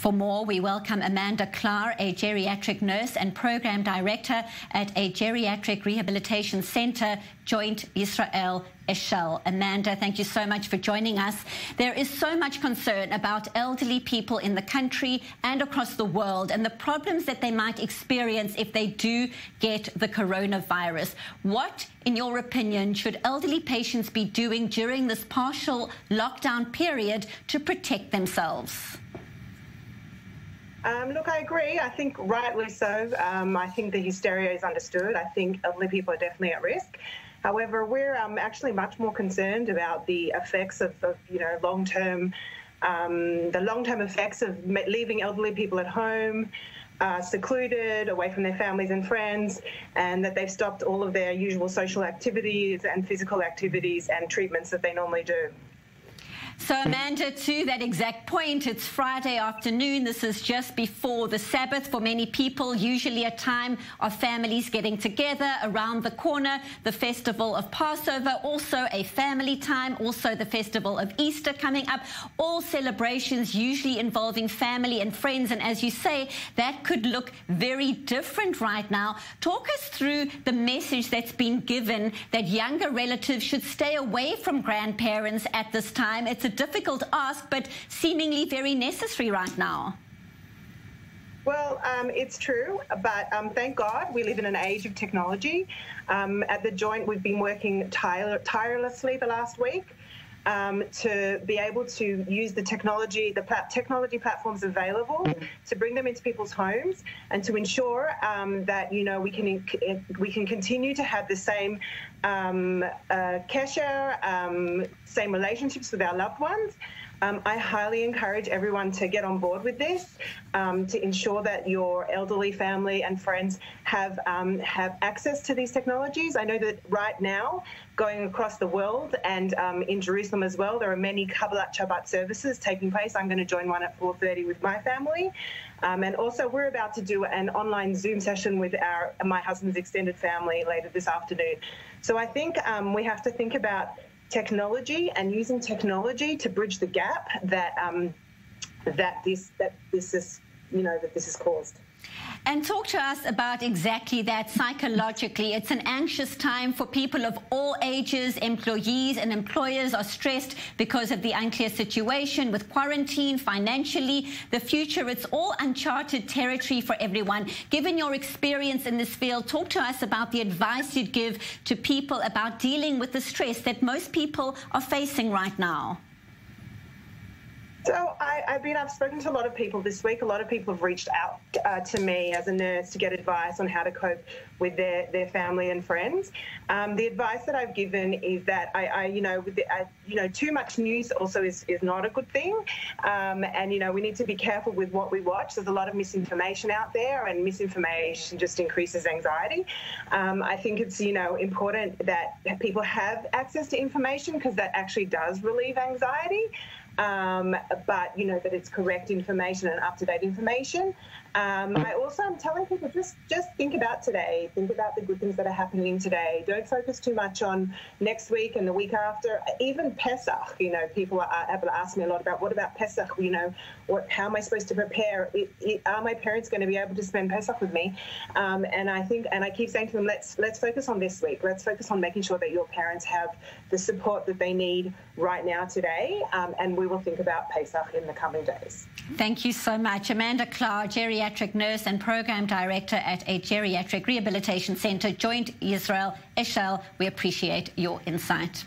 For more, we welcome Amanda Klahr, a geriatric nurse and program director at a geriatric rehabilitation center, Joint Israel Eshel. Amanda, thank you so much for joining us. There is so much concern about elderly people in the country and across the world and the problems that they might experience if they do get the coronavirus. What, in your opinion, should elderly patients be doing during this partial lockdown period to protect themselves? Look, I agree. I think rightly so. I think the hysteria is understood. I think elderly people are definitely at risk. However, we're actually much more concerned about the effects of long-term, the long-term effects of leaving elderly people at home, secluded, away from their families and friends, and that they've stopped all of their usual social activities and physical activities and treatments that they normally do. So, Amanda, to that exact point, it's Friday afternoon. This is just before the Sabbath for many people, usually a time of families getting together. Around the corner, the festival of Passover, also a family time, also the festival of Easter coming up. All celebrations usually involving family and friends. And as you say, that could look very different right now. Talk us through the message that's been given that younger relatives should stay away from grandparents at this time. It's a difficult ask, but seemingly very necessary right now. Well, it's true, but thank God we live in an age of technology. At the Joint, we've been working tirelessly the last week to be able to use the technology platforms available to bring them into people's homes and to ensure that we can continue to have the same kesher, same relationships with our loved ones. I highly encourage everyone to get on board with this, to ensure that your elderly family and friends have access to these technologies. I know that right now, going across the world and in Jerusalem as well, there are many Kabbalat Shabbat services taking place. I'm going to join one at 4:30 with my family. And also we're about to do an online Zoom session with my husband's extended family later this afternoon. So I think we have to think about technology and using technology to bridge the gap that this has caused. And talk to us about exactly that psychologically. It's an anxious time for people of all ages. Employees and employers are stressed because of the unclear situation with quarantine, financially, the future. It's all uncharted territory for everyone. Given your experience in this field, talk to us about the advice you'd give to people about dealing with the stress that most people are facing right now. So I've spoken to a lot of people this week. A lot of people have reached out to me as a nurse to get advice on how to cope with their family and friends. The advice that I've given is that too much news also is not a good thing, and we need to be careful with what we watch. There's a lot of misinformation out there, and misinformation just increases anxiety. I think it's important that people have access to information because that actually does relieve anxiety. But that it's correct information and up-to-date information. I also am telling people just think about today. Think about the good things that are happening today. Don't focus too much on next week and the week after. Even Pesach, people are able to ask me a lot about what about Pesach. How am I supposed to prepare? Are my parents going to be able to spend Pesach with me? And I keep saying to them, let's focus on this week. Let's focus on making sure that your parents have the support that they need right now today, and we will think about Pesach in the coming days. Thank you so much. Amanda Klahr, geriatric nurse and program director at a geriatric rehabilitation center, Joint Israel Eshel. We appreciate your insight.